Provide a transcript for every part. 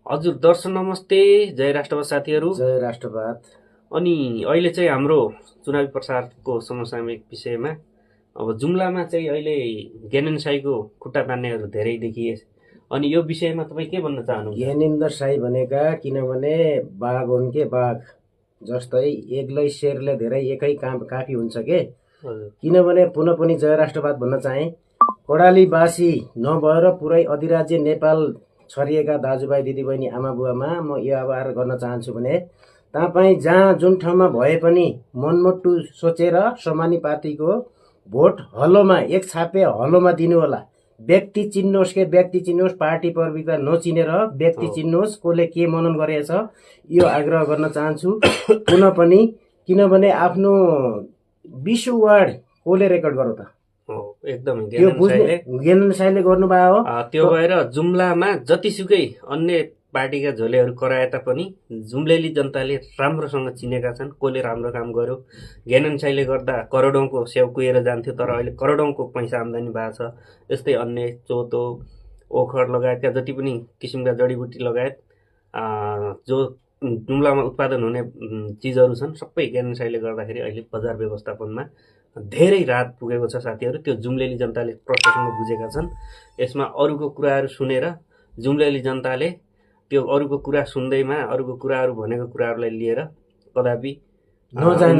हजुर दर्शन नमस्ते, जय राष्ट्रवाद साथीहरू। जय राष्ट्रवाद। अनि अहिले चाहिँ हाम्रो चुनावी प्रचारको समसामयिक विषयमा अब जुम्लामा चाहिँ अहिले ज्ञानेन्द्र साईको खुट्टा तान्नेहरू धेरै देखिए। अनि यो विषयमा तपाईँ के भन्न चाहनुहुन्छ? ज्ञानेन्द्र साई भनेका किनभने बाघ हुन् के बाघ जस्तै एक्लै शेरले धेरै एकै काम काफी हुन्छ के। किनभने पुनः पनि जय राष्ट्रवाद भन्न चाहे कडालीवासी नभएर पुरै अधिराज्य नेपाल छरिएका दाजुभाइ दिदीबहिनी आमा बुवामा म यो आह्वान गर्न चाहन्छु भने तपाईँ जहाँ जुन ठाउँमा भए पनि मनमुटु सोचेर समानी पार्टीको भोट हलोमा एक छापे हलोमा दिनु होला। व्यक्ति चिन्नुहोस् के व्यक्ति चिन्नुहोस्, पार्टी प्रवृत्ति नचिनेर व्यक्ति चिन्नुहोस् कसले के मनन गरेछ यो आग्रह गर्न चाहन्छु पुनः पनि। किनभने आफ्नो 20 वार्ड कसले रेकर्ड गरौ त एकदमै ज्ञानेन्द्र साईले गर्नुभयो हो। त्यो भएर जुम्लामा जतिसुकै अन्य पार्टीका झोलेहरू कराए तापनि जुम्लेली जनताले राम्रोसँग चिनेका छन् कसले राम्रो काम गर्यो। ज्ञानेन्द्र साईले गर्दा करोडौँको स्याउ कुहेर जान्थ्यो, तर अहिले करोडौँको पैसा आम्दानी भएको छ। यस्तै अन्य चोतो ओखर लगायतका जति पनि किसिमका जडीबुटी लगायत जो जुम्लामा उत्पादन हुने चिजहरू छन् सबै ज्ञानेन्द्र साईले गर्दाखेरि अहिले बजार व्यवस्थापनमा धेरै राहत पुगेको छ साथीहरू। त्यो जुम्लेली जनताले प्रत्यक्षमा बुझेका छन्। यसमा अरूको कुराहरू सुनेर जुम्लेली जनताले त्यो अरूको कुरा सुन्दैमा अरूको कुराहरू भनेको कुराहरूलाई लिएर कदापि स्वर्गभन्दा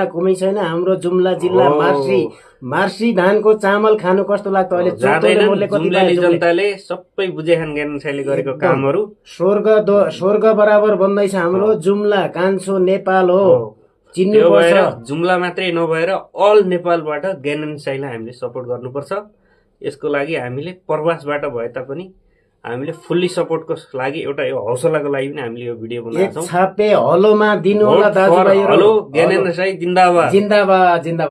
कमी छैन। हाम्रो जुम्ला जिल्ला मार्सी धानको चामल खानु कस्तो लाग्छ अहिले जुम्लेली जनताले सबै बुझेछन् ज्ञानेन्द्र साईले गरेको कामहरू। स्वर्ग बराबर बन्दैछ हाम्रो जुम्ला कान्छो नेपाल हो, चिन्नुपर्छ। जुम्ला मात्रै नभएर अल नेपालबाट ज्ञानेन्द्र साईलाई हामीले सपोर्ट गर्नुपर्छ। यसको लागि हामीले प्रवासबाट भए तापनि हामीले फुल्ली सपोर्टको लागि एउटा यो हौसलाको लागि पनि हामीले यो भिडियो बनाएको छौँ। छापे हलोमा दिनु होला दाजुभाइहरु। हेलो ज्ञानेन्द्र साई जिन्दाबाद जिन्दाबाद जिन्दाबाद।